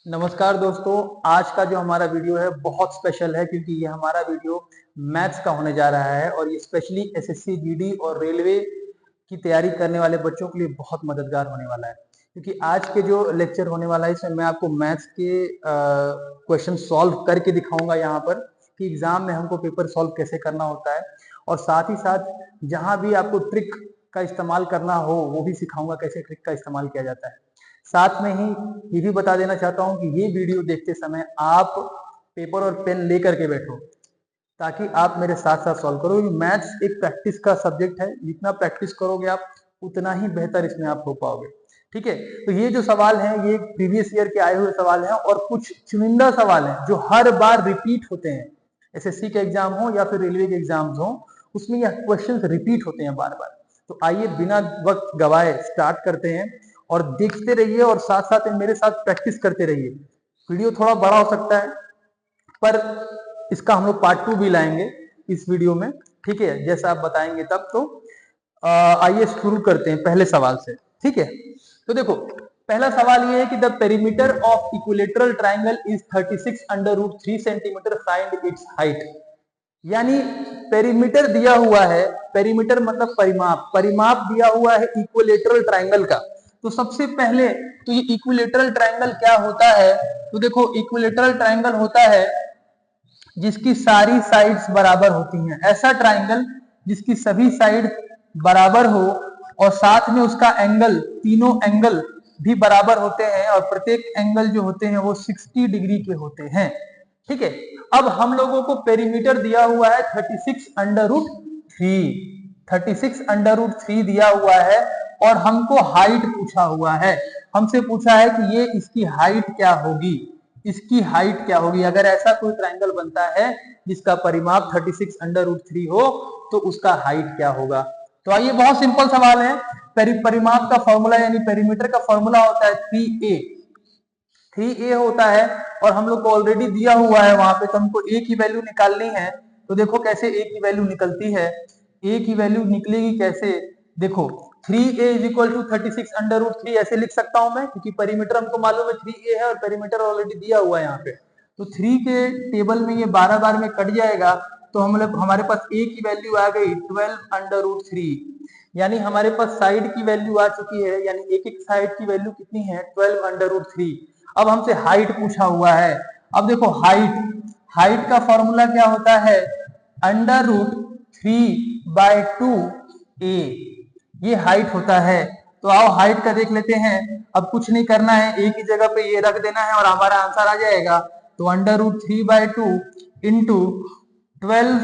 नमस्कार दोस्तों। आज का जो हमारा वीडियो है बहुत स्पेशल है क्योंकि ये हमारा वीडियो मैथ्स का होने जा रहा है और ये स्पेशली एसएससी जीडी और रेलवे की तैयारी करने वाले बच्चों के लिए बहुत मददगार होने वाला है। क्योंकि आज के जो लेक्चर होने वाला है इसमें मैं आपको मैथ्स के क्वेश्चन सॉल्व करके दिखाऊंगा यहाँ पर कि एग्जाम में हमको पेपर सॉल्व कैसे करना होता है, और साथ ही साथ जहाँ भी आपको ट्रिक का इस्तेमाल करना हो वो भी सिखाऊंगा कैसे ट्रिक का इस्तेमाल किया जाता है। साथ में ही ये भी बता देना चाहता हूं कि ये वीडियो देखते समय आप पेपर और पेन लेकर के बैठो ताकि आप मेरे साथ साथ सॉल्व करो। मैथ्स एक प्रैक्टिस का सब्जेक्ट है, जितना प्रैक्टिस करोगे आप उतना ही बेहतर इसमें आप हो पाओगे। ठीक है, तो ये जो सवाल है ये प्रीवियस ईयर के आए हुए सवाल हैं और कुछ चुनिंदा सवाल हैं जो हर बार रिपीट होते हैं। एसएससी के एग्जाम हो या फिर रेलवे के एग्जाम्स हो, उसमें यह क्वेश्चन रिपीट होते हैं बार बार। तो आइए बिना वक्त गवाए स्टार्ट करते हैं और देखते रहिए और साथ साथ मेरे साथ प्रैक्टिस करते रहिए। वीडियो थोड़ा बड़ा हो सकता है पर इसका हम लोग पार्ट 2 भी लाएंगे इस वीडियो में। ठीक है, जैसा आप बताएंगे तब। तो आइए शुरू करते हैं पहले सवाल से। ठीक है, तो देखो पहला सवाल ये है कि the perimeter of equilateral triangle is 36 under root 3 centimetre, find its height. यानी पेरीमीटर दिया हुआ है, पेरीमीटर मतलब परिमाप, परिमाप दिया हुआ है इक्विलेटरल ट्राइंगल का। तो सबसे पहले तो ये इक्विलेटरल ट्राइंगल क्या होता है, तो देखो इक्विलेटरल ट्राइंगल होता है जिसकी सारी साइड्स बराबर होती हैं। ऐसा ट्राइंगल जिसकी सभी साइड बराबर हो और साथ में उसका एंगल, तीनों एंगल भी बराबर होते हैं और प्रत्येक एंगल जो होते हैं वो 60 डिग्री के होते हैं। ठीक है, अब हम लोगों को पेरीमीटर दिया हुआ है 36 अंडर रूट 3, 36 अंडर रूट 3 दिया हुआ है और हमको हाइट पूछा हुआ है। हमसे पूछा है कि ये इसकी हाइट क्या होगी, इसकी हाइट क्या होगी। अगर ऐसा कोई ट्राइंगल बनता है जिसका परिमाप 36 अंडर रूट 3 हो तो उसका हाइट क्या होगा। तो आइए, बहुत सिंपल सवाल है। परिमाप का फॉर्मूला यानी पेरीमीटर का फॉर्मूला होता है 3a। 3a होता है और हम लोग को ऑलरेडी दिया हुआ है वहां पे, तो हमको a की वैल्यू निकालनी है। तो देखो कैसे a की वैल्यू निकलती है। a की वैल्यू निकलेगी कैसे, देखो 3a is equal to 36 under root 3 ऐसे लिख सकता हूं मैं, क्योंकि पेरीमीटर हमको मालूम है 3a है और पेरीमीटर ऑलरेडी दिया हुआ है यहाँ पे। तो 3 के टेबल में ये 12 बार में कट जाएगा तो हम लोग, हमारे पास a की वैल्यू आ गई 12 अंडर रूट 3। यानी हमारे पास साइड की वैल्यू आ चुकी है, यानी एक एक साइड की वैल्यू कितनी है 12 अंडर रूट 3। अब हमसे हाइट पूछा हुआ है। अब देखो हाइट, हाइट का फॉर्मूला क्या होता है, अंडर रूट 3/2a, ये हाइट होता है। तो आओ हाइट का देख लेते हैं। अब कुछ नहीं करना है, एक ही जगह पे ये रख देना है और हमारा आंसर आ जाएगा। तो under root 3/2 into 12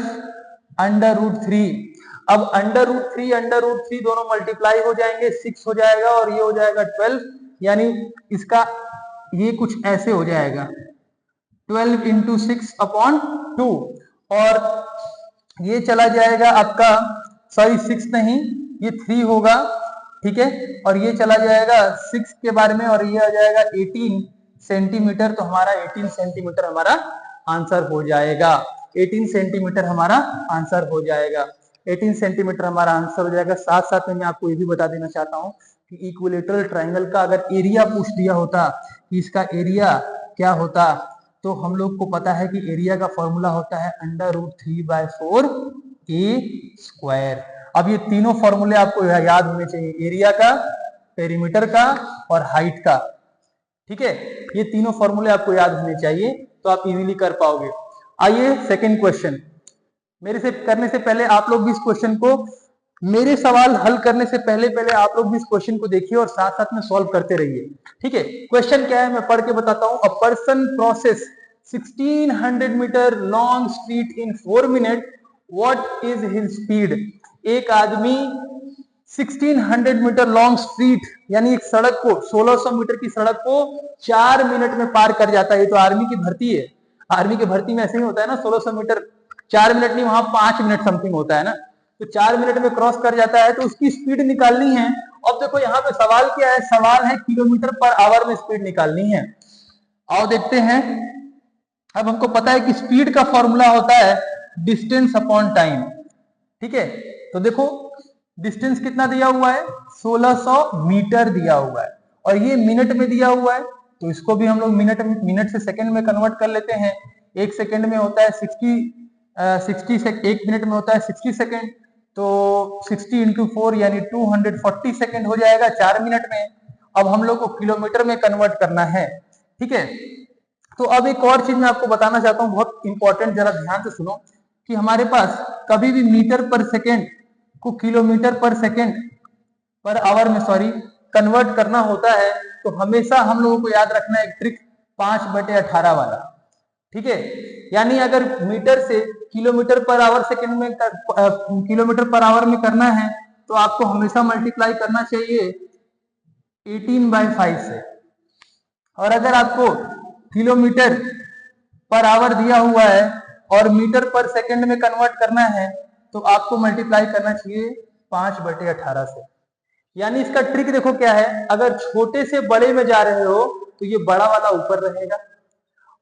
under root 3। अब अंडर रूट थ्री दोनों मल्टीप्लाई हो जाएंगे, 6 हो जाएगा और ये हो जाएगा 12। यानी इसका ये कुछ ऐसे हो जाएगा 12 इंटू 6/2 और ये चला जाएगा आपका, सॉरी 6 नहीं, ये 3 होगा। ठीक है, और ये चला जाएगा 6 के बारे में और ये आ जाएगा 18 सेंटीमीटर। तो हमारा 18 सेंटीमीटर हमारा आंसर हो जाएगा। 18 सेंटीमीटर हमारा आंसर हो जाएगा। 18 सेंटीमीटर हमारा आंसर हो जाएगा। साथ साथ में मैं आपको ये भी बता देना चाहता हूँ कि इक्विलेटरल ट्राइंगल का अगर एरिया पूछ दिया होता कि इसका एरिया क्या होता, तो हम लोग को पता है कि एरिया का फॉर्मूला होता है अंडर रूट 3/4a²। अब ये तीनों फॉर्मूले आपको याद होने चाहिए, एरिया का, पेरीमीटर का और हाइट का। ठीक है, ये तीनों फॉर्मूले आपको याद होने चाहिए तो आप इजीली कर पाओगे। आइए सेकंड क्वेश्चन। मेरे से करने से पहले आप लोग भी इस क्वेश्चन को, मेरे सवाल हल करने से पहले पहले आप लोग भी इस क्वेश्चन को देखिए और साथ साथ में सॉल्व करते रहिए। ठीक है, क्वेश्चन क्या है मैं पढ़ के बताता हूं। A person crosses 1600 metre long street in 4 minute, what is his speed. एक आदमी 1600 मीटर लॉन्ग स्ट्रीट यानी एक सड़क को, 1600 मीटर की सड़क को 4 मिनट में पार कर जाता है। ये तो आर्मी की भर्ती है। आर्मी की भर्ती में ऐसे ही होता है ना, 1600 मीटर 4 मिनट नहीं, वहां 5 मिनट समथिंग होता है ना। तो 4 मिनट में क्रॉस कर जाता है, तो उसकी स्पीड निकालनी है। अब देखो यहाँ पे सवाल क्या है, सवाल है किलोमीटर पर आवर में स्पीड निकालनी है। आओ देखते हैं। अब हमको पता है कि स्पीड का फॉर्मूला होता है डिस्टेंस अपॉन टाइम। ठीक है, तो देखो डिस्टेंस कितना दिया हुआ है, 1600 मीटर दिया हुआ है और ये मिनट में दिया हुआ है। तो इसको भी हम लोग मिनट से सेकंड में कन्वर्ट कर लेते हैं। एक सेकंड में होता है 60 एक मिनट में होता है 60 सेकंड, तो 60 इंटू 4 यानी 240 सेकंड हो जाएगा 4 मिनट में। अब हम लोग को किलोमीटर में कन्वर्ट करना है, ठीक है। तो अब एक और चीज मैं आपको बताना चाहता हूँ, बहुत इंपॉर्टेंट, जरा ध्यान से सुनो, कि हमारे पास कभी भी मीटर पर सेकेंड को किलोमीटर पर सेकेंड पर आवर में कन्वर्ट करना होता है, तो हमेशा हम लोगों को याद रखना है एक ट्रिक 5/18 वाला, ठीक है। यानी अगर मीटर से किलोमीटर पर आवर सेकेंड में किलोमीटर पर आवर में करना है, तो आपको हमेशा मल्टीप्लाई करना चाहिए 18/5 से। और अगर आपको किलोमीटर पर आवर दिया हुआ है और मीटर पर सेकंड में कन्वर्ट करना है, तो आपको मल्टीप्लाई करना चाहिए 5/18 से। यानी इसका ट्रिक देखो क्या है, अगर छोटे से बड़े में जा रहे हो तो ये बड़ा वाला ऊपर रहेगा,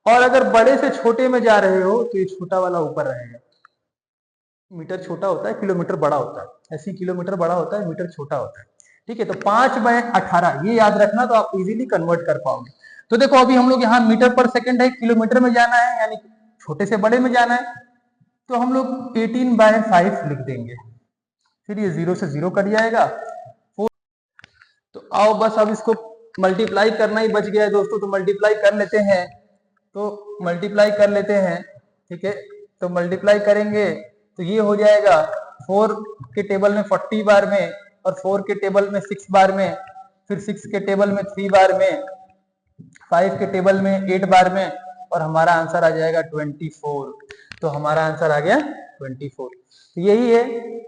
और अगर बड़े से छोटे में जा रहे हो तो ये छोटा वाला ऊपर रहेगा। मीटर छोटा होता है, किलोमीटर बड़ा होता है, ऐसे किलोमीटर बड़ा होता है, मीटर छोटा होता है, ठीक है। तो 5/18 ये याद रखना, तो आप इजीली कन्वर्ट कर पाओगे। तो देखो अभी हम लोग यहाँ मीटर पर सेकंड है, किलोमीटर में जाना है, यानी छोटे से बड़े में जाना है, तो हम लोग 18/5 लिख देंगे, फिर ये 0 से 0 कट जाएगा। तो आओ बस अब इसको मल्टीप्लाई करना ही बच गया है दोस्तों, तो मल्टीप्लाई कर लेते हैं, तो मल्टीप्लाई कर लेते हैं, ठीक है। तो मल्टीप्लाई करेंगे तो ये हो जाएगा 4 के टेबल में 40 बार में, और 4 के टेबल में 6 बार में, फिर 6 के टेबल में 3 बार में, 5 के टेबल में 8 बार में, और हमारा आंसर आ जाएगा 24। तो हमारा आंसर आ गया 24। तो यही है,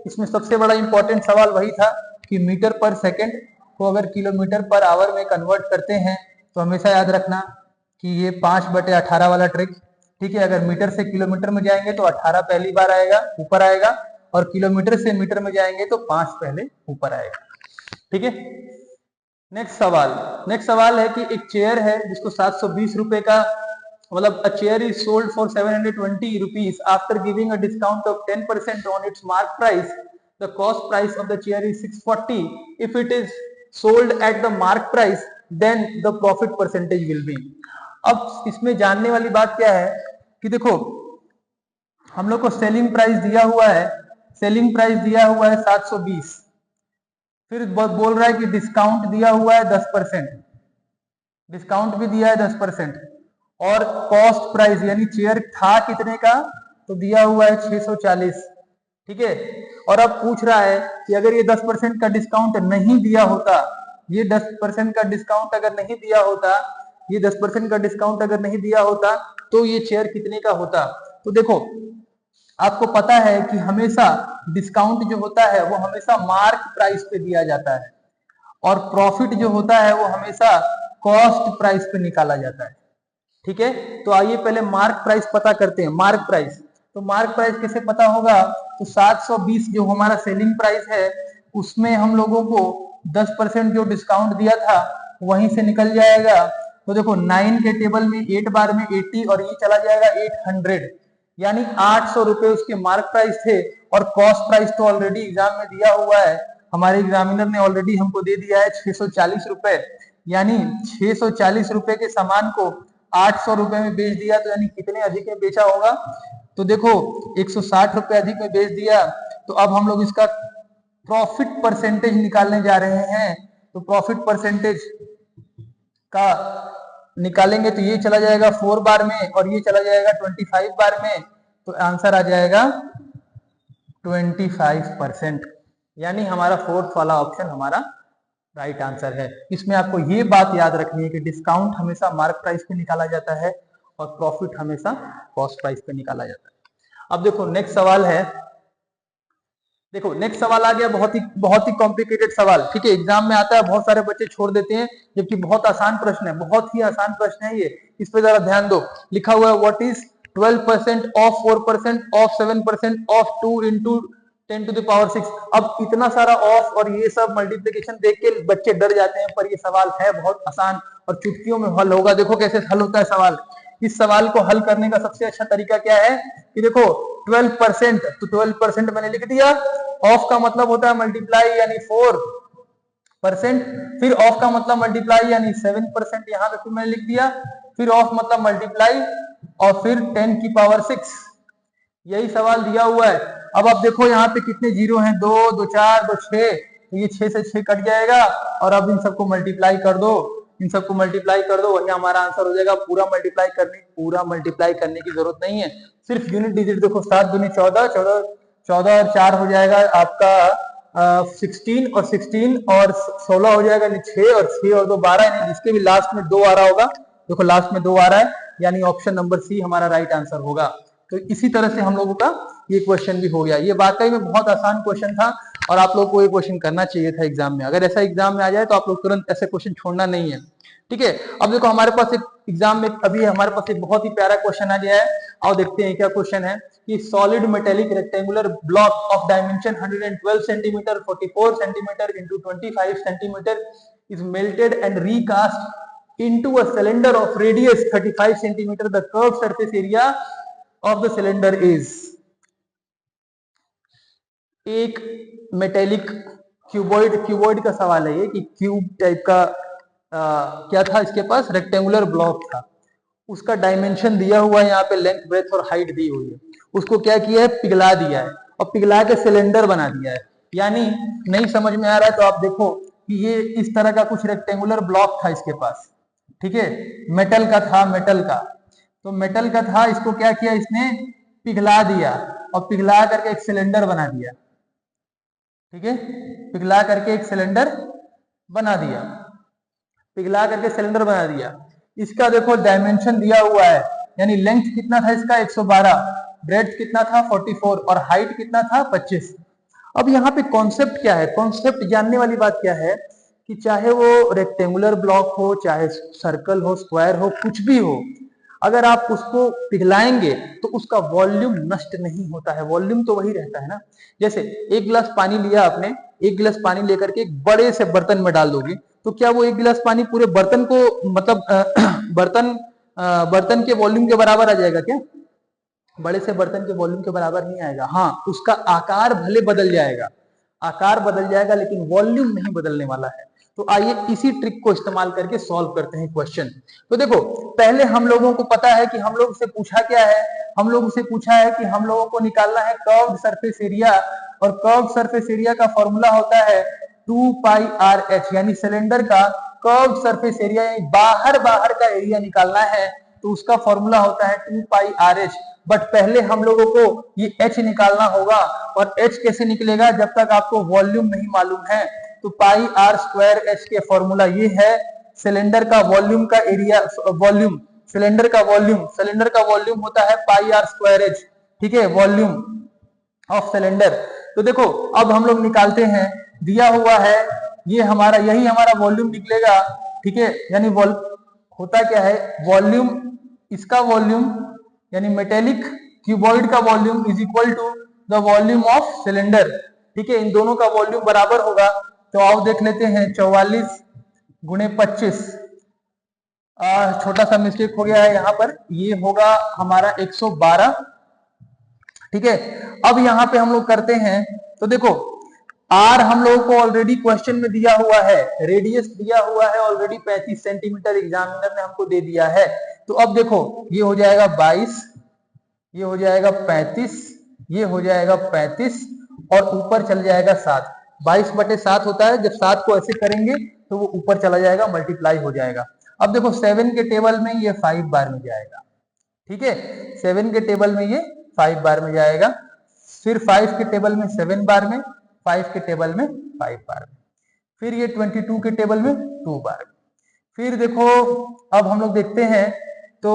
इसमें सबसे बड़ा इंपॉर्टेंट सवाल वही था कि मीटर पर सेकंड को अगर किलोमीटर पर आवर में कन्वर्ट करते हैं, तो हमेशा याद रखना कि ये 5/18 वाला ट्रिक, ठीक है। अगर मीटर से किलोमीटर में जाएंगे तो 18 पहली बार आएगा, ऊपर आएगा, और किलोमीटर से मीटर में जाएंगे तो 5 पहले ऊपर आएगा, ठीक है। नेक्स्ट सवाल है कि एक चेयर है जिसको 720 रुपए का, मतलब a chair is sold for 720 rupees after giving a discount of 10% on its mark price, the cost price of the chair is 640, if it is sold at the mark price then the profit percentage will be. अब इसमें जानने वाली बात क्या है कि देखो हम लोग को सेलिंग प्राइस दिया हुआ है, सेलिंग प्राइस दिया हुआ है 720, फिर बोल रहा है कि डिस्काउंट दिया हुआ है 10%, डिस्काउंट भी दिया है 10%, और कॉस्ट प्राइस यानी चेयर था कितने का, तो दिया हुआ है 640, ठीक है। और अब पूछ रहा है कि अगर ये 10% का डिस्काउंट नहीं दिया होता, ये 10% का डिस्काउंट अगर नहीं दिया होता, ये 10% का डिस्काउंट अगर नहीं दिया होता, तो ये चेयर कितने का होता। तो देखो आपको पता है कि हमेशा डिस्काउंट जो होता है वो हमेशा मार्क प्राइस पे दिया जाता है, और प्रॉफिट जो होता है वो हमेशा कॉस्ट प्राइस पे निकाला जाता है, ठीक है। तो आइए पहले मार्क प्राइस पता करते हैं। मार्क प्राइस, तो मार्क प्राइस कैसे पता होगा, तो 720 जो हमारा सेलिंग प्राइस है उसमें हम लोगों को 10% जो डिस्काउंट दिया था वहीं से निकल जाएगा। तो देखो 9 के टेबल में 8 बार में 80, और ये चला जाएगा 800, यानी 800 रुपए उसके मार्क प्राइस थे, और कॉस्ट प्राइस तो ऑलरेडी एग्जाम में दिया हुआ है, हमारे एग्जामिनर ने ऑलरेडी हमको दे दिया है 640 रुपए, यानी 640 रुपए के सामान को 800 रुपए में बेच दिया, तो यानी कितने अधिक में बेचा होगा, तो देखो 160 रुपए अधिक में बेच दिया। तो अब हम लोग इसका प्रॉफिट परसेंटेज निकालने जा रहे हैं, तो प्रॉफिट परसेंटेज का निकालेंगे तो ये चला जाएगा 4 बार में, और ये चला जाएगा 25 बार में, तो आंसर आ जाएगा 25%, यानी हमारा फोर्थ वाला ऑप्शन हमारा राइट आंसर है। इसमें आपको ये बात याद रखनी है कि डिस्काउंट हमेशा मार्क प्राइस पे निकाला जाता है, और प्रॉफिट हमेशा कॉस्ट प्राइस पे निकाला जाता है। अब देखो नेक्स्ट सवाल है, देखो नेक्स्ट सवाल आ गया, बहुत ही कॉम्प्लिकेटेड सवाल, ठीक है। एग्जाम में आता है, बहुत सारे बच्चे छोड़ देते हैं, जबकि बहुत आसान प्रश्न है, बहुत ही आसान प्रश्न है ये, इस पे जरा ध्यान दो। लिखा हुआ है what is 12% of 4% of 7% of 2 into 10 to the power 6। अब इतना सारा ऑफ और ये सब मल्टीप्लीकेशन देख के बच्चे डर जाते हैं, पर ये सवाल है बहुत आसान और चुटकियों में हल होगा। देखो कैसे हल होता है सवाल। इस सवाल को हल करने का सबसे अच्छा तरीका क्या है कि देखो 12%, तो 12% मैंने लिख दिया, ऑफ का मतलब होता है मल्टीप्लाई यानी 4, परसेंट, फिर ऑफ का मतलब मल्टीप्लाई यानी 7% यहाँ पे फिर मैंने लिख दिया, फिर ऑफ मतलब मल्टीप्लाई और फिर 10 की पावर 6। यही सवाल दिया हुआ है। अब आप देखो यहाँ पे कितने जीरो हैं, 2 2 4 2 6, तो ये 6 से 6 कट जाएगा और अब इन सबको मल्टीप्लाई कर दो, इन सबको मल्टीप्लाई कर दो, वही हमारा आंसर हो जाएगा। पूरा मल्टीप्लाई करने की जरूरत नहीं है, सिर्फ यूनिट डिजिट देखो, 7 दूनी 14, 14 14 और 4 हो जाएगा आपका 16 और 16 और 16 हो जाएगा, 6 और 6 और 2 12, यानी जिसके भी लास्ट में 2 आ रहा होगा, देखो लास्ट में 2 आ रहा है, यानी ऑप्शन नंबर सी हमारा राइट आंसर होगा। तो इसी तरह से हम लोगों का ये क्वेश्चन भी हो गया। ये वाकई में बहुत आसान क्वेश्चन था और आप लोग को ये क्वेश्चन करना चाहिए था एग्जाम में। अगर ऐसा एग्जाम में आ जाए तो आप लोग तुरंत ऐसे क्वेश्चन छोड़ना नहीं है, ठीक है। अब देखो हमारे पास एक एग्जाम में अभी हमारे पास एक बहुत ही प्यारा क्वेश्चन आ गया है। आओ देखते हैं क्या क्वेश्चन है कि solid metallic rectangular block of dimension 112 centimetre 44 centimetre into 25 centimetre is melted and recast into a cylinder of radius 35 centimeter. The curved surface area of the cylinder is, एक मेटेलिक क्यूबॉइड का सवाल है ये कि cube type का क्या था इसके पास, रेक्टेंगुलर ब्लॉक था, उसका डायमेंशन दिया हुआ है, यहाँ पे लेंथ ब्रेथ और हाइट दी हुई है, उसको क्या किया है, पिघला दिया है और पिघला के सिलेंडर बना दिया है। यानी नहीं समझ में आ रहा है तो आप देखो कि ये इस तरह का कुछ रेक्टेंगुलर ब्लॉक था इसके पास, ठीक है, मेटल का था, मेटल का, तो मेटल का था, इसको क्या किया इसने, पिघला दिया और पिघला करके एक सिलेंडर बना दिया, ठीक है, पिघला करके एक सिलेंडर बना दिया, पिघला करके सिलेंडर बना दिया। इसका देखो डायमेंशन दिया हुआ है, यानी लेंथ कितना था इसका 112, ब्रेड्थ कितना था 44 और हाइट कितना था 25। अब यहाँ पे कॉन्सेप्ट क्या है, कॉन्सेप्ट जानने वाली बात क्या है कि चाहे वो रेक्टेंगुलर ब्लॉक हो, चाहे सर्कल हो, स्क्वायर हो, कुछ भी हो, अगर आप उसको पिघलाएंगे तो उसका वॉल्यूम नष्ट नहीं होता है, वॉल्यूम तो वही रहता है ना। जैसे एक गिलास पानी लिया आपने, एक गिलास पानी लेकर के एक बड़े से बर्तन में डाल दोगे तो क्या वो एक गिलास पानी पूरे बर्तन को मतलब बर्तन के वॉल्यूम के बराबर आ जाएगा क्या? बड़े से बर्तन के वॉल्यूम के बराबर नहीं आएगा। हाँ, उसका आकार भले बदल जाएगा, आकार बदल जाएगा, लेकिन वॉल्यूम नहीं बदलने वाला है। तो आइए इसी ट्रिक को इस्तेमाल करके सॉल्व करते हैं क्वेश्चन। तो देखो पहले हम लोगों को पता है कि हम लोग से पूछा क्या है, हम लोग से पूछा है कि हम लोगों को निकालना है कर्व्ड सरफेस एरिया, और कर्व्ड सरफेस एरिया का फॉर्मूला होता है 2 पाई आर एच, यानी सिलेंडर का कर्व्ड सरफेस एरिया, यानी बाहर का एरिया निकालना है तो उसका फॉर्मूला होता है 2 पाई आर एच। बट पहले हम लोगों को ये एच निकालना होगा, और एच कैसे निकलेगा जब तक आपको वॉल्यूम नहीं मालूम है। तो पाई आर स्क्वायर एच के फॉर्मूला ये है, सिलेंडर का वॉल्यूम का एरिया, वॉल्यूम, सिलेंडर का वॉल्यूम होता है पाई आर स्क्वायर एच, ठीक है, वॉल्यूम ऑफ सिलेंडर। तो देखो अब हम लोग निकालते हैं, दिया हुआ है ये हमारा, यही हमारा वॉल्यूम निकलेगा, ठीक है, यानी होता क्या है, वॉल्यूम, इसका वॉल्यूम यानी मेटेलिक क्यूबॉइड का volume is equal to the volume of cylinder, ठीक है, इन दोनों का वॉल्यूम बराबर होगा। तो आओ देख लेते हैं, 44 गुणे 25, छोटा सा मिस्टेक हो गया है यहाँ पर, ये होगा हमारा 112, ठीक है। अब यहाँ पे हम लोग करते हैं, तो देखो आर हम लोगों को ऑलरेडी क्वेश्चन में दिया हुआ है, रेडियस दिया हुआ है ऑलरेडी 35 सेंटीमीटर, एग्जामिनर ने हमको दे दिया है। तो अब देखो ये हो जाएगा 22, ये हो जाएगा 35, ये हो जाएगा 35 और ऊपर चल जाएगा 7, 22/7 होता है, जब 7 को ऐसे करेंगे तो वो ऊपर चला जाएगा, मल्टीप्लाई हो जाएगा। अब देखो 7 के टेबल में ये 5 बार में जाएगा, ठीक है, 7 के टेबल में ये 5 बार में जाएगा, फिर 5 के टेबल में 7 बार में, 5 के टेबल में 5 बार में, फिर ये 22 के टेबल में 2 बार में। फिर देखो अब हम लोग देखते हैं तो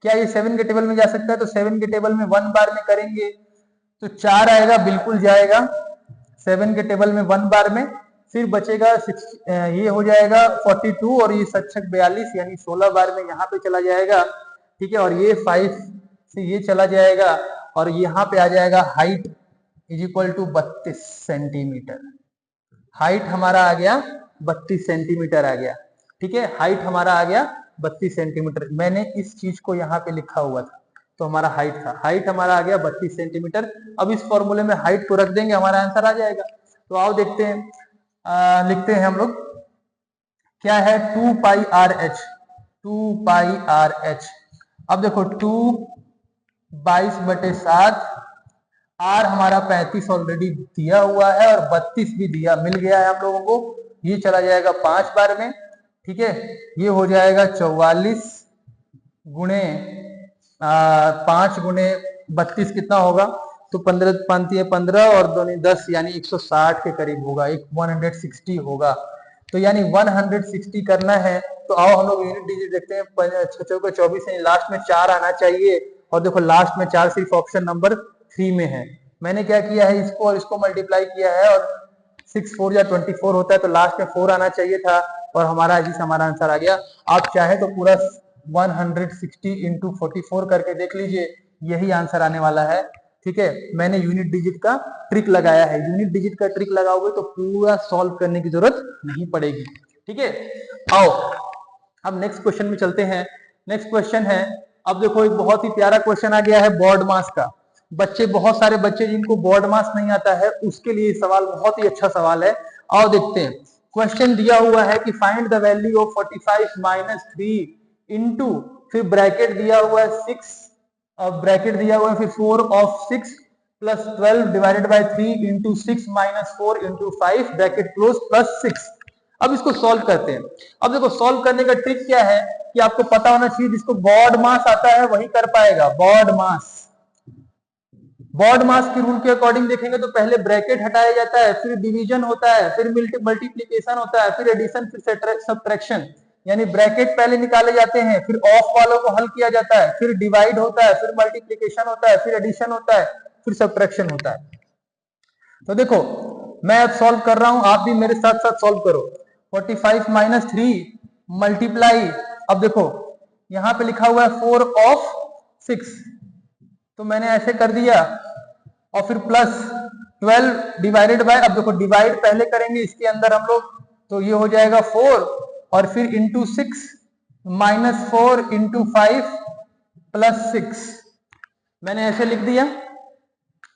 क्या ये 7 के टेबल में जा सकता है, तो 7 के टेबल में 1 बार में करेंगे तो 4 आएगा, बिल्कुल जाएगा 7 के टेबल में 1 बार में। फिर बचेगा ये हो जाएगा 42 और ये 42 यानी 16 बार में यहाँ पे चला जाएगा, ठीक है, और ये 5 से ये चला जाएगा और यहाँ पे आ जाएगा height is equal to 32 centimetre, height हमारा आ गया 32 सेंटीमीटर आ गया, ठीक है, हाइट हमारा आ गया 32 सेंटीमीटर। मैंने इस चीज को यहाँ पे लिखा हुआ था तो हमारा हाइट था, हाइट हमारा आ गया 32 सेंटीमीटर। अब इस फॉर्मूले में हाइट को रख देंगे, हमारा आंसर आ जाएगा। तो आओ देखते हैं, लिखते हैं हम लोग, क्या है 2 पाई आर एच, 2 पाई आर एच। अब देखो 2 22/7, आर हमारा 35 ऑलरेडी दिया हुआ है और 32 भी दिया मिल गया है हम लोगों को। ये चला जाएगा 5 बार में, ठीक है। ये हो जाएगा 44 गुणे 5 गुणे 32 कितना होगा, तो 15 पंती है 15 और 2 10 यानी 160 के करीब होगा, 160 होगा। तो यानी 160 करना है तो आओ हम लोग यूनिट डिजिट देखते हैं। 6 को 24 है, लास्ट में 4 आना चाहिए और देखो लास्ट में 4 सिर्फ ऑप्शन नंबर 3 में है। मैंने क्या किया है, इसको और इसको मल्टीप्लाई किया है और 6 4 या 24 होता है तो लास्ट में 4 आना चाहिए था और हमारा हमारा आंसर आ गया। आप चाहे तो पूरा 160 इंटू 44 करके देख लीजिए, यही आंसर आने वाला है, ठीक है। मैंने यूनिट डिजिट का ट्रिक लगाया है, यूनिट डिजिट का ट्रिक लगाओगे तो पूरा सॉल्व करने की जरूरत नहीं पड़ेगी, ठीक है। आओ अब नेक्स्ट क्वेश्चन में चलते हैं। नेक्स्ट क्वेश्चन है, अब देखो एक बहुत ही प्यारा क्वेश्चन आ गया है बोर्ड मास का। बच्चे, बहुत सारे बच्चे जिनको बोर्ड मास नहीं आता है उसके लिए सवाल बहुत ही अच्छा सवाल है। आओ देखते हैं। क्वेश्चन दिया हुआ है कि find the value of 45 minus 3 into, फिर ब्रैकेट दिया हुआ है 6, ब्रैकेट दिया हुआ है फिर 4 of 6 plus 12 divided by 3 into 6 minus 4 into 5 bracket close plus 6। अब इसको सॉल्व करते हैं। अब देखो सॉल्व करने का ट्रिक क्या है कि आपको पता होना चाहिए, जिसको बोर्ड मास आता है वही कर पाएगा। बोर्ड मास, बोर्ड मास की रूल के अकॉर्डिंग देखेंगे तो पहले ब्रैकेट हटाया जाता है, फिर डिवीजन होता है, फिर मल्टीप्लीकेशन होता है, फिर एडिशन, फिर सब्ट्रैक्शन। यानी ब्रैकेट पहले निकाले जाते हैं, फिर ऑफ वालों को हल किया जाता है, फिर डिवाइड होता है, फिर मल्टीप्लीकेशन होता है, फिर एडिशन होता है, फिर सब्ट्रैक्शन होता है। तो देखो मैं अब सॉल्व कर रहा हूं, आप भी मेरे साथ साथ सॉल्व करो। 45 माइनस 3 मल्टीप्लाई, अब देखो यहां पे लिखा हुआ है 4 ऑफ 6, तो मैंने ऐसे कर दिया और फिर प्लस 12 डिवाइडेड बाय, अब देखो डिवाइड पहले करेंगे इसके अंदर हम लोग, तो ये हो जाएगा 4 और फिर इंटू 6 माइनस 4 इंटू 5 प्लस 6, मैंने ऐसे लिख दिया।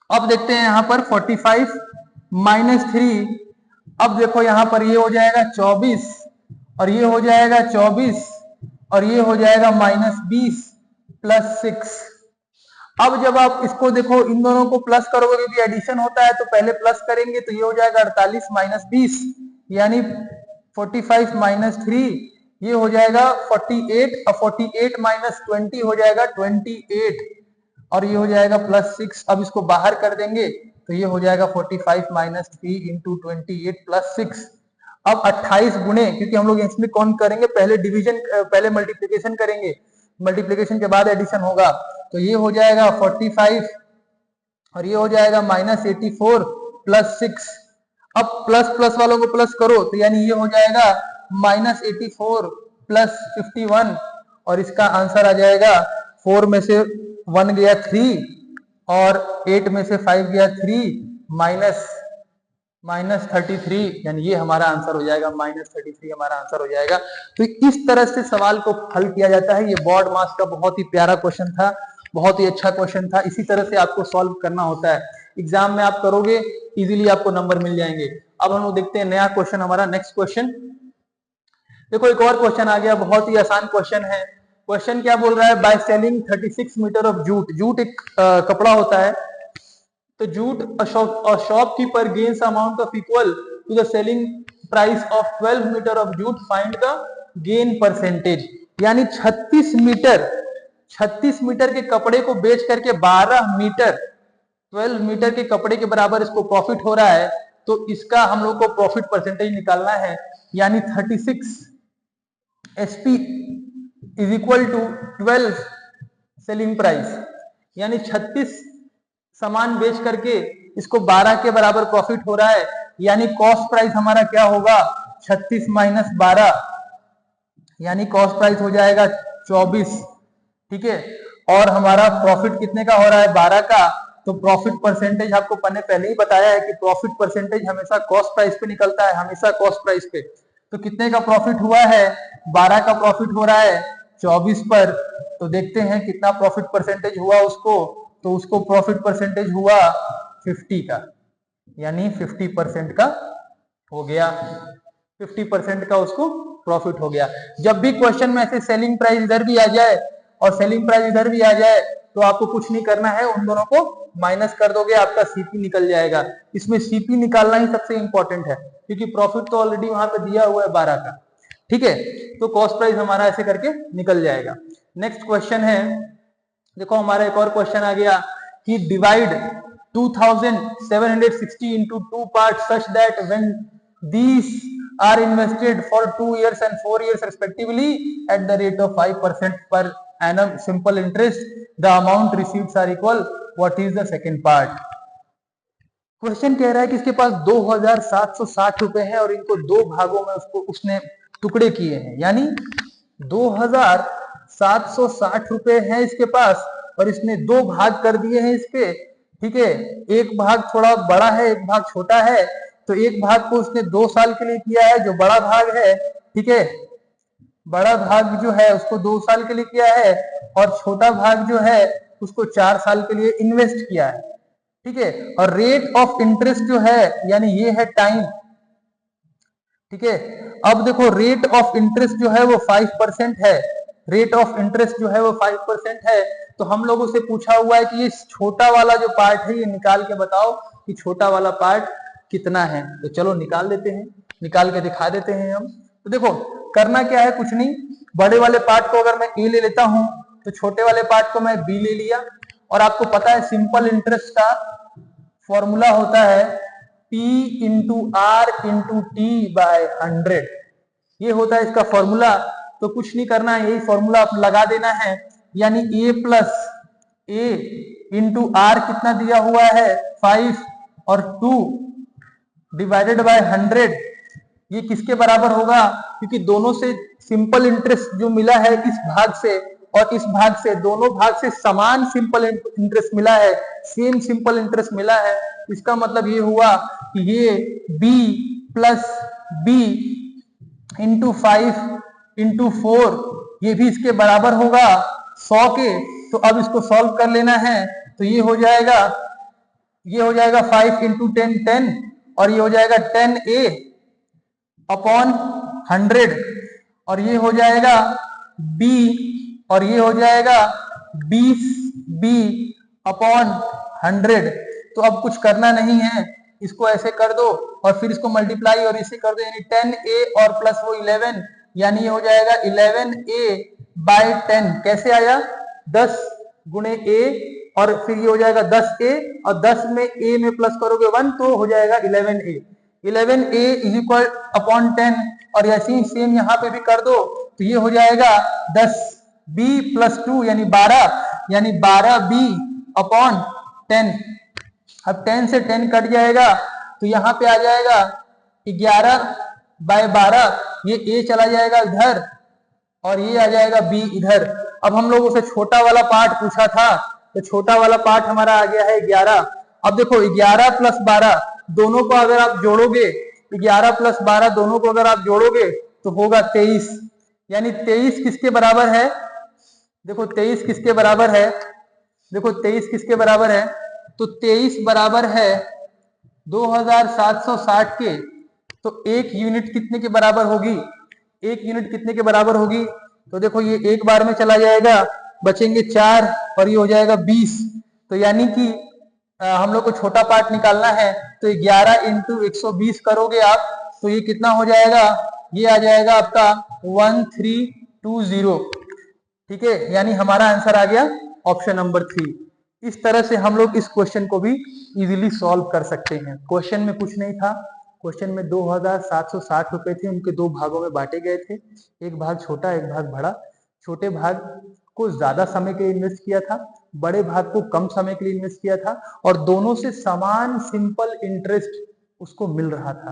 अब देखते हैं यहां पर 45 माइनस 3, अब देखो यहां पर ये हो जाएगा 24 और ये हो जाएगा 24 और ये हो जाएगा माइनस 20 प्लस 6। अब जब आप इसको देखो इन दोनों को प्लस करोगे, क्योंकि एडिशन होता है तो पहले प्लस करेंगे, तो ये हो जाएगा 48 माइनस 20 यानी 45 माइनस 3 ये हो जाएगा 48 और 48 माइनस 20 हो जाएगा 28 और ये हो जाएगा प्लस 6। अब इसको बाहर कर देंगे तो ये हो जाएगा 45 माइनस 3 इंटू 28 प्लस 6। अब 28 गुणे, क्योंकि हम लोग इसमें कौन करेंगे, पहले डिवीजन, पहले मल्टीप्लिकेशन करेंगे, मल्टीप्लिकेशन के बाद एडिशन होगा, तो ये हो जाएगा 45 और ये हो जाएगा माइनस 84 प्लस 6। अब प्लस प्लस वालों को प्लस करो तो यानी ये हो जाएगा माइनस 84 प्लस 51 और इसका आंसर आ जाएगा 4 में से 1 गया 3 और 8 में से 5 गया 3 माइनस 33, यानी ये हमारा आंसर हो जाएगा, माइनस 33 हमारा आंसर हो जाएगा। तो इस तरह से सवाल को हल किया जाता है। ये बोर्ड मास का बहुत ही प्यारा क्वेश्चन था, बहुत ही अच्छा क्वेश्चन था। इसी तरह से आपको सॉल्व करना होता है, एग्जाम में आप करोगे इजीली आपको नंबर मिल जाएंगे। अब हम लोग देखते हैं नया क्वेश्चन, हमारा नेक्स्ट क्वेश्चन। देखो एक और क्वेश्चन आ गया, बहुत ही आसान क्वेश्चन है। क्वेश्चन क्या बोल रहा है, by selling 36 metre of jute, jute एक कपड़ा होता है, तो jute a shopkeeper gains amount of equal to the selling price of 12 meter of jute, find the gain percentage। यानी 36 मीटर के कपड़े को बेच करके 12 मीटर के कपड़े के बराबर इसको प्रॉफिट हो रहा है, तो इसका हम लोग को प्रॉफिट परसेंटेज निकालना है। यानी 36 SP is equal to 12 selling price, यानी 36 सामान बेच करके इसको 12 के बराबर प्रॉफिट हो रहा है, यानी कॉस्ट प्राइस हमारा क्या होगा 36 माइनस 12, यानी कॉस्ट प्राइस हो जाएगा 24, ठीक है। और हमारा प्रॉफिट कितने का हो रहा है 12 का, तो प्रॉफिट परसेंटेज आपको पहले ही बताया है कि प्रॉफिट परसेंटेज हमेशा कॉस्ट प्राइस पे निकलता है, हमेशा कॉस्ट प्राइस पे। तो कितने का प्रॉफिट हुआ है, 12 का प्रॉफिट हो रहा है 24 पर, तो देखते हैं कितना प्रॉफिट परसेंटेज हुआ उसको, तो उसको प्रॉफिट परसेंटेज हुआ 50 का, यानी 50% का हो गया, 50% का उसको प्रॉफिट हो गया। जब भी क्वेश्चन में ऐसे सेलिंग प्राइस इधर भी आ जाए और सेलिंग प्राइस इधर भी आ जाए तो आपको कुछ नहीं करना है, उन दोनों को माइनस कर दोगे, आपका सीपी निकल जाएगा। इसमें सीपी निकालना ही सबसे इंपॉर्टेंट है, क्योंकि प्रॉफिट तो ऑलरेडी वहां पे दिया हुआ है 12 का। ठीक है, तो कॉस्ट प्राइस हमारा ऐसे करके निकल जाएगा। नेक्स्ट क्वेश्चन है, देखो हमारा एक और क्वेश्चन आ गया कि divide 2760 into 2 parts such that when these are invested for 2 years and 4 years respectively at the rate of 5% per annum simple interest, the amount received are equal. What is the second part? Question कह रहा है कि इसके पास 2760 रुपए हैं और इनको दो भागों में उसने टुकड़े किए हैं, यानी 2760 रुपए हैं इसके पास और इसने दो भाग कर दिए हैं इसके। ठीक है, एक भाग थोड़ा बड़ा है, एक भाग छोटा है, तो एक भाग को उसने 2 साल के लिए किया है, जो बड़ा भाग है। ठीक है, बड़ा भाग जो है उसको 2 साल के लिए किया है और छोटा भाग जो है उसको 4 साल के लिए इन्वेस्ट किया है। ठीक है, और रेट ऑफ इंटरेस्ट जो है यानी ये है टाइम। ठीक है, अब देखो रेट ऑफ इंटरेस्ट जो है वो 5% है, रेट ऑफ इंटरेस्ट जो है वो 5% है। तो हम लोगों से पूछा हुआ है कि ये छोटा वाला जो पार्ट है ये निकाल के बताओ कि छोटा वाला पार्ट कितना है। तो चलो निकाल देते हैं, निकाल के दिखा देते हैं हम। तो देखो करना क्या है, कुछ नहीं, बड़े वाले पार्ट को अगर मैं ए ले लेता हूं तो छोटे वाले पार्ट को मैं बी ले लिया। और आपको पता है सिंपल इंटरेस्ट का फॉर्मूला होता है P into r into t by 100, ये होता है इसका फॉर्मूला। तो कुछ नहीं करना है, यही फॉर्मूला आप लगा देना है, यानी A plus a into r कितना दिया हुआ है 5 और 2 डिवाइडेड बाय 100, ये किसके बराबर होगा, क्योंकि दोनों से सिंपल इंटरेस्ट जो मिला है इस भाग से और इस भाग से, दोनों भाग से समान सिंपल इंटरेस्ट मिला है, सेम सिंपल इंटरेस्ट मिला है। इसका मतलब ये हुआ कि ये b plus b into 5 into 4 ये भी इसके बराबर होगा 100 के। तो अब इसको सॉल्व कर लेना है, तो ये हो जाएगा 5 इंटू 10 10 और ये हो जाएगा 10a अपॉन 100 और ये हो जाएगा b और ये हो जाएगा 20b अपॉन 100। तो अब कुछ करना नहीं है, इसको ऐसे कर दो और फिर इसको मल्टीप्लाई और इसे कर दो, यानी 10a और प्लस वो 11, यानी ये हो जाएगा 11a बाय 10। कैसे आया, 10 गुणे a और फिर ये हो जाएगा 10a और 10 में a में प्लस करोगे 1 तो हो जाएगा 11a। 11a is equal upon 10 और ऐसे ही सेम यहाँ पे भी कर दो, तो ये हो जाएगा 10b प्लस 2 यानी 12, यानी 12b अपॉन 10। अब 10 से 10 कट जाएगा तो यहाँ पे आ जाएगा 11 बाय 12, ये a चला जाएगा इधर और ये आ जाएगा b इधर। अब हम लोगों से छोटा वाला पार्ट पूछा था, तो छोटा वाला पार्ट हमारा आ गया है 11। अब देखो 11 प्लस 12 दोनों को अगर आप जोड़ोगे, 11 प्लस 12 दोनों को अगर आप जोड़ोगे तो होगा 23, यानी 23 किसके बराबर है, देखो 23 किसके बराबर है, देखो 23 किसके बराबर है, तो 23 बराबर है 2760 के। तो एक यूनिट कितने के बराबर होगी, एक यूनिट कितने के बराबर होगी, तो देखो ये एक बार में चला जाएगा, बचेंगे 4 और ये हो जाएगा 20। तो यानी कि हम लोग को छोटा पार्ट निकालना है, तो 11 इंटू 120 करोगे आप तो ये कितना हो जाएगा, ये आ जाएगा आपका 1320। ठीक है, यानी हमारा आंसर आ गया ऑप्शन नंबर 3। इस तरह से हम लोग इस क्वेश्चन को भी इजीली सॉल्व कर सकते हैं। क्वेश्चन में कुछ नहीं था, क्वेश्चन में 2760 रुपए थे, उनके दो भागों में बांटे गए थे, एक भाग छोटा एक भाग बड़ा। छोटे भाग को ज्यादा समय के लिए इन्वेस्ट किया था, बड़े भाग को कम समय के लिए इन्वेस्ट किया था और दोनों से समान सिंपल इंटरेस्ट उसको मिल रहा था।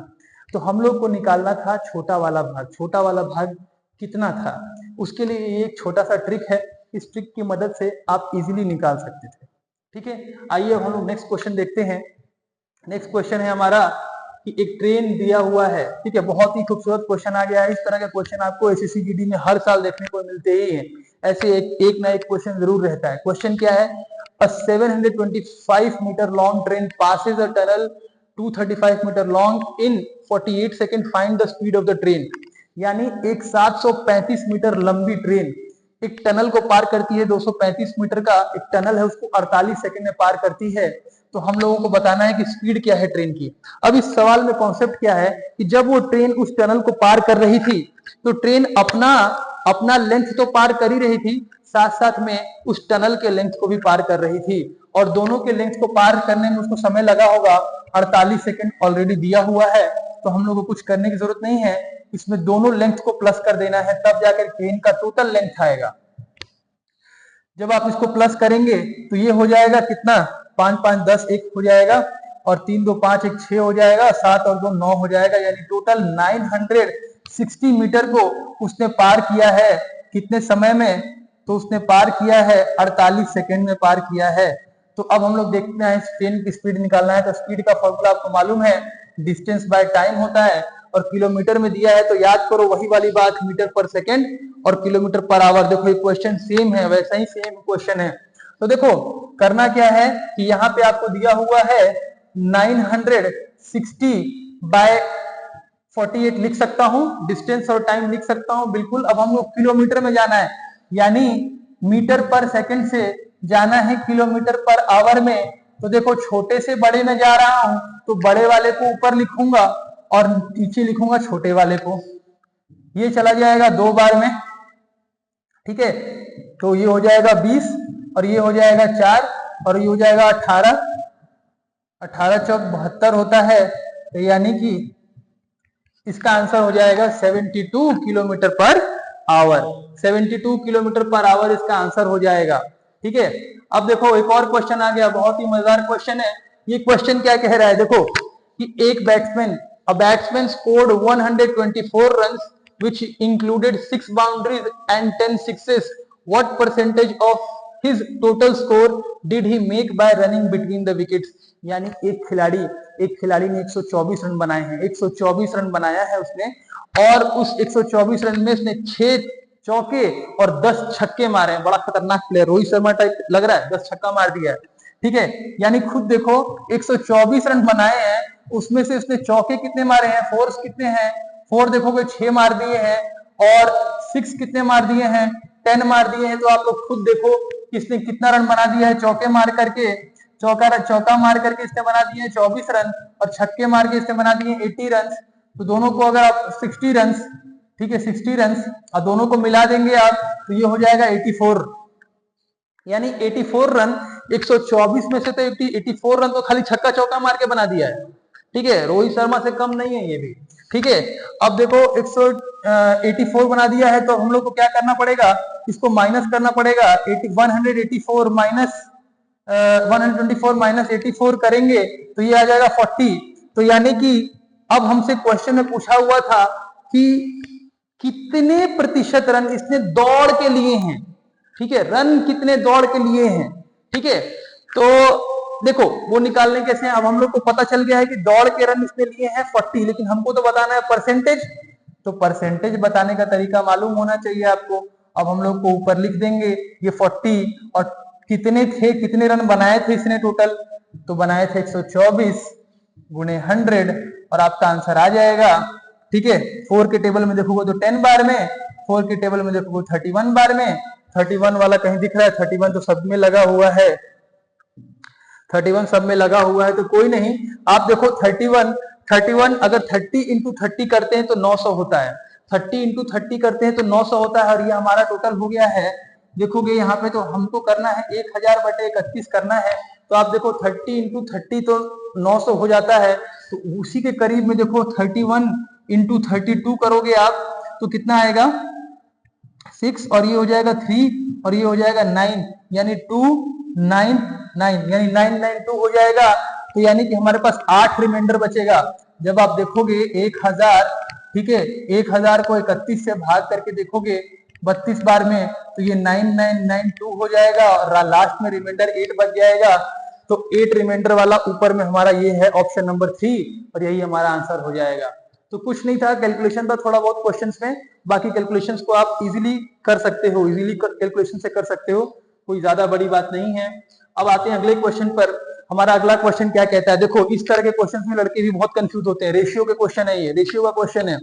तो हम लोग को निकालना था छोटा वाला भाग, छोटा वाला भाग कितना था, उसके लिए एक छोटा सा ट्रिक है, इस ट्रिक की मदद से आप इजीली निकाल सकते थे। ठीक है, आइए हम लोग नेक्स्ट क्वेश्चन देखते हैं। नेक्स्ट क्वेश्चन है हमारा कि एक ट्रेन दिया हुआ है। ठीक है, बहुत ही खूबसूरत क्वेश्चन आ गया है। इस तरह के क्वेश्चन आपको एसएससी जीडी में हर साल देखने को मिलते ही हैं। ऐसे एक ना एक क्वेश्चन जरूर रहता है। क्वेश्चन क्या है, a 725 meter long train passes a tunnel 235 metre long in 48 second find the speed of the train. यानी एक 735 मीटर लंबी ट्रेन एक टनल को पार करती है, 235 मीटर का एक टनल है, उसको 48 सेकंड में पार करती है। तो हम लोगों को बताना है कि स्पीड क्या है ट्रेन की। अब इस सवाल में कॉन्सेप्ट क्या है कि जब वो ट्रेन उस टनल को पार कर रही थी तो ट्रेन अपना लेंथ तो पार कर ही रही थी, साथ साथ में उस टनल के लेंथ को भी पार कर रही थी, और दोनों के लेंथ को पार करने में उसको समय लगा होगा 48 सेकंड ऑलरेडी दिया हुआ है। तो हम लोग को कुछ करने की जरूरत नहीं है, इसमें दोनों लेंथ को प्लस कर देना है, तब जाकर ट्रेन का टोटल लेंथ आएगा। जब आप इसको प्लस करेंगे तो ये हो जाएगा कितना, 5 5 10 1 हो जाएगा, और 3 2 5 1 6 हो जाएगा, 7 और 2 9 हो जाएगा। यानी टोटल 960 मीटर को उसने पार किया है। कितने समय में? तो उसने पार किया है 48 सेकेंड में पार किया है। तो अब हम लोग देखते हैं ट्रेन की स्पीड निकालना है। तो स्पीड का फॉर्मूला आपको मालूम है, डिस्टेंस बाय टाइम होता है, और किलोमीटर में दिया है तो याद करो वही वाली बात, मीटर पर सेकेंड और किलोमीटर पर आवर। देखो ये क्वेश्चन सेम है, वैसा ही सेम क्वेश्चन है। तो देखो करना क्या है कि यहाँ पे आपको दिया हुआ है 960 बाय 48 लिख सकता हूं, डिस्टेंस और टाइम लिख सकता हूं बिल्कुल। अब हम लोग किलोमीटर में जाना है, यानी मीटर पर सेकंड से जाना है किलोमीटर पर आवर में। तो देखो छोटे से बड़े में जा रहा हूं तो बड़े वाले को ऊपर लिखूंगा और नीचे लिखूंगा छोटे वाले को। ये चला जाएगा 2 बार में, ठीक है। तो ये हो जाएगा 20 और ये हो जाएगा 4 और ये हो जाएगा 18, 18 चौक 72 होता है। तो यानी कि इसका आंसर हो जाएगा 72 kilometre per hour. 72 kilometre per hour इसका आंसर हो जाएगा, ठीक है। अब देखो एक और क्वेश्चन आ गया, बहुत ही मजेदार क्वेश्चन है। ये क्वेश्चन क्या कह रहा है, देखो कि एक batsman scored 124 runs which included 6 boundaries and 10 sixes. What percentage of his total score did he make by running between the wickets? यानी एक खिलाड़ी ने 124 रन बनाए हैं, 124 रन बनाया है उसने, और उस 124 रन में उसने 6 चौके और 10 छक्के मारे हैं। बड़ा खतरनाक प्लेयर, रोहित शर्मा टाइप लग रहा है, 10 छक्का मार दिया है, ठीक है। यानी खुद देखो 124 रन बनाए हैं, उसमें से उसने चौके कितने मारे हैं, फोर्स कितने हैं, 4 देखोगे 6 मार दिए हैं, और 6 कितने मार दिए हैं, 10 मार दिए हैं। तो आप लोग खुद देखो किसने कितना रन बना दिया है, चौके मार करके, चौका मार करके इसने बना दिए हैं 24 रन, और छक्के मार के इसने बना दिए 80 रन। तो दोनों को अगर आप 60 रन, ठीक है 60 रन, और दोनों को मिला देंगे आप तो ये हो जाएगा 84। यानी 84 रन 124 में से तो 84 रन तो खाली छक्का चौका मार के बना दिया है, ठीक है। रोहित शर्मा से कम नहीं है ये भी, ठीक है। अब देखो 184 बना दिया है, तो हम लोग को क्या करना पड़ेगा, इसको माइनस करना पड़ेगा। 184 माइनस 124 माइनस 84 करेंगे तो ये आ जाएगा 40। तो यानी कि अब हमसे क्वेश्चन में पूछा हुआ था कि कितने प्रतिशत रन इसने दौड़ के लिए हैं, ठीक है, रन कितने दौड़ के लिए हैं, ठीक है। तो देखो वो निकालने कैसे हैं, अब हम लोग को पता चल गया है कि दौड़ के रन इसने लिए हैं 40, लेकिन हमको तो बताना है परसेंटेज। तो परसेंटेज बताने का तरीका मालूम होना चाहिए आपको। अब हम लोग को ऊपर लिख देंगे ये 40, और कितने थे, कितने रन बनाए थे इसने टोटल, तो बनाए थे 124 गुणे 100, और आपका आंसर आ जाएगा, ठीक है। 4 के टेबल में देखोगे तो 10 बार में, 4 के टेबल में देखोगे 31 बार में। 31 वाला कहीं दिख रहा है, 31 तो सब में लगा हुआ है, 31 सब में लगा हुआ है, तो कोई नहीं। आप देखो 31 अगर 30 इंटू 30 करते हैं तो 900 होता है, 30 इंटू 30 करते हैं तो 900 होता है, और ये हमारा टोटल हो गया है। देखोगे यहाँ पे तो हमको करना है 1000/31 करना है। तो आप देखो 30 इंटू 30 तो 900 हो जाता है, तो उसी के करीब में देखो 31 इंटू 32 करोगे आप तो कितना आएगा 6, और ये हो जाएगा 3, और ये हो जाएगा 9, यानी 299, यानी 992 हो जाएगा। तो यानी कि हमारे पास 8 रिमाइंडर बचेगा। जब आप देखोगे 1000, ठीक है, 1000 को 31 से भाग करके देखोगे 32 बार में, तो ये 9992 हो जाएगा, और लास्ट में रिमाइंडर 8 बच जाएगा। तो 8 रिमाइंडर वाला ऊपर में हमारा ये है ऑप्शन नंबर 3, और यही हमारा आंसर हो जाएगा। तो कुछ नहीं था, कैलकुलेशन था थोड़ा बहुत क्वेश्चंस में, बाकी कैलकुलेशंस को आप इजीली कर सकते हो, इजीली कैलकुलेशन से कर सकते हो, कोई ज्यादा बड़ी बात नहीं है। अब आते हैं अगले क्वेश्चन पर। हमारा अगला क्वेश्चन क्या कहता है, देखो इस तरह के क्वेश्चन में लड़के भी बहुत कंफ्यूज होते हैं। रेशियो के क्वेश्चन है, ये रेशियो का क्वेश्चन है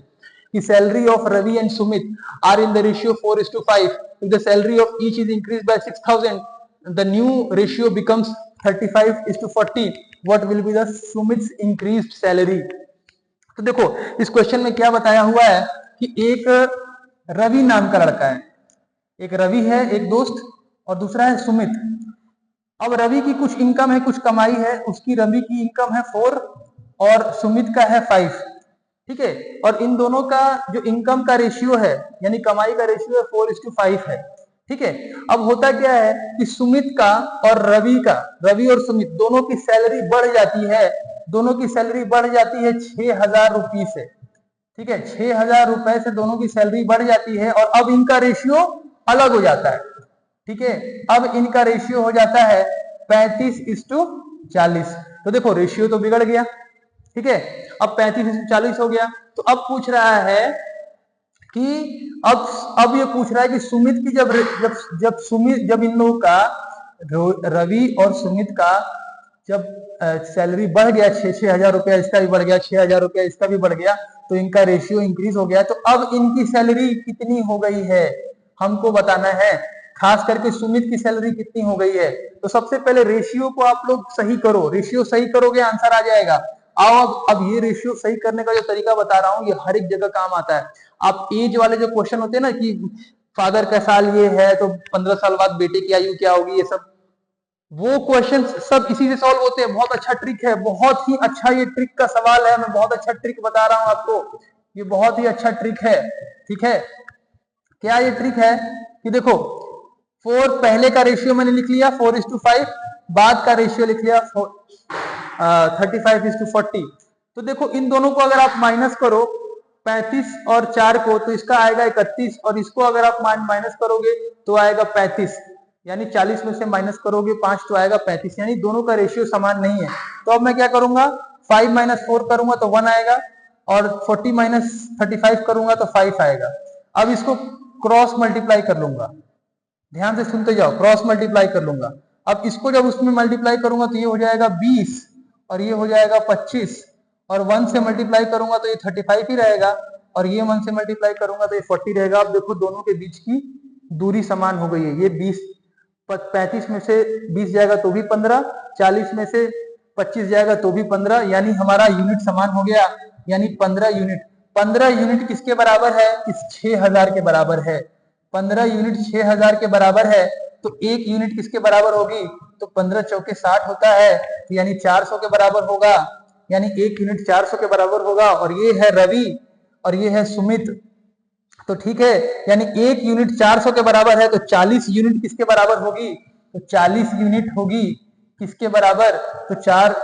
कि salary of Ravi and Sumit are in the ratio 4:5, if the salary of each is increase by 6,000, the new ratio becomes 35:40, what will be the Sumit's increased salary. तो देखो इस क्वेश्चन में क्या बताया हुआ है कि एक रवि नाम का लड़का है, एक रवि है एक दोस्त, और दूसरा है सुमित। अब रवि की कुछ इनकम है, कुछ कमाई है, उसकी रवि की इनकम है 4 और सुमित का है 5, ठीक है। और इन दोनों का जो इनकम का रेशियो है यानी कमाई का रेशियो है 4:5 है, ठीक है। अब होता क्या है कि सुमित का और रवि का, रवि और सुमित दोनों की सैलरी बढ़ जाती है, दोनों की सैलरी बढ़ जाती है 6,000 रुपये से, ठीक है। 6,000 रुपए से दोनों की सैलरी बढ़ जाती है और अब इनका रेशियो अलग हो जाता है, ठीक है। अब इनका रेशियो हो जाता है 35:40। तो देखो रेशियो तो बिगड़ गया, ठीक है। अब 35:40 हो गया। तो अब पूछ रहा है कि अब ये पूछ रहा है कि सुमित की जब इन लोगों का, रवि और सुमित का जब सैलरी बढ़ गया 6,000 रुपया, इसका भी बढ़ गया 6,000 रुपया, इसका भी बढ़ गया, तो इनका रेशियो इंक्रीज हो गया। तो अब इनकी सैलरी कितनी हो गई है हमको बताना है, खास करके सुमित की सैलरी कितनी हो गई है। तो सबसे पहले रेशियो को आप लोग सही करो, रेशियो सही करोगे आंसर आ जाएगा। आओ अब ये रेशियो सही करने का जो तरीका बता रहा हूं ये हर एक जगह काम आता है। आप एज वाले जो क्वेश्चन होते हैं ना कि फादर का साल ये है तो 15 साल बाद बेटे की आयु क्या होगी, ये सब वो क्वेश्चन सब इसी से सॉल्व होते हैं। बहुत अच्छा ट्रिक है, बहुत ही अच्छा ये ट्रिक का सवाल है, मैं बहुत अच्छा ट्रिक बता रहा हूं आपको, ये बहुत ही अच्छा ट्रिक है, ठीक है। क्या ये ट्रिक है कि देखो 4 पहले का रेशियो मैंने लिख लिया 4:5, बाद का रेशियो लिख लिया 35:40। तो देखो इन दोनों को अगर आप माइनस करो 35 और 4 को, तो इसका आएगा 31, और इसको अगर आप माइनस करोगे तो आएगा 35, यानी 40 में से माइनस करोगे 5 तो आएगा 35, यानी दोनों का रेशियो समान नहीं है। तो अब मैं क्या करूंगा, 5 - 4 करूंगा तो 1 आएगा, और 40 - 35 करूंगा तो 5 आएगा। अब इसको क्रॉस मल्टीप्लाई कर लूंगा, ध्यान से सुनते जाओ, क्रॉस मल्टीप्लाई कर लूंगा। अब इसको जब उसमें मल्टीप्लाई करूंगा तो ये हो जाएगा 20 और ये हो जाएगा 25, और 1 से मल्टीप्लाई करूंगा तो ये 35 ही रहेगा, और ये 1 से मल्टीप्लाई करूंगा तो ये 40 रहेगा। अब देखो दोनों के बीच की दूरी समान हो गई है, ये 20 35 में से 20 जाएगा तो भी 15, 40 में से 25 जाएगा तो भी 15, यानी हमारा यूनिट समान हो गया, यानी 15 यूनिट। 15 यूनिट किसके बराबर है, इस 6,000 के बराबर है। 15 यूनिट 6,000 के बराबर है, तो एक यूनिट किसके बराबर होगी, तो 15 चौके 60 होता है, तो यानी 400 के बराबर होगा, यानी एक यूनिट 400 के बराबर होगा। और ये है रवि और ये है सुमित, तो ठीक है, यानी एक यूनिट 400 के बराबर है, तो 40 यूनिट किसके बराबर होगी, तो 40 यूनिट होगी किसके बराबर, तो 4,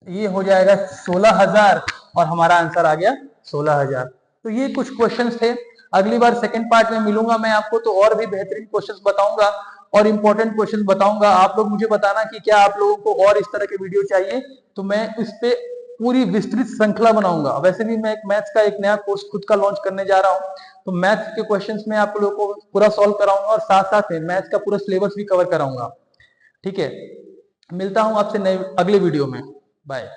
ये हो जाएगा 16,000, और हमारा आंसर आ गया 16,000। तो ये कुछ क्वेश्चंस थे। अगली बार सेकंड पार्ट में मिलूंगा मैं आपको, तो और भी बेहतरीन क्वेश्चंस बताऊंगा और इंपॉर्टेंट क्वेश्चंस बताऊंगा। आप लोग मुझे बताना कि क्या आप लोगों को और इस तरह के वीडियो चाहिए, तो मैं इस पे पूरी विस्तृत श्रृंखला बनाऊंगा। वैसे भी मैं एक मैथ्स का एक नया कोर्स खुद का लॉन्च करने जा रहा हूं, तो मैथ्स के क्वेश्चंस में आप लोगों को पूरा सॉल्व कराऊंगा और साथ साथ में मैथ्स का पूरा सिलेबस भी कवर कराऊंगा, ठीक है। मिलता हूं आपसे नए अगले वीडियो में, बाय।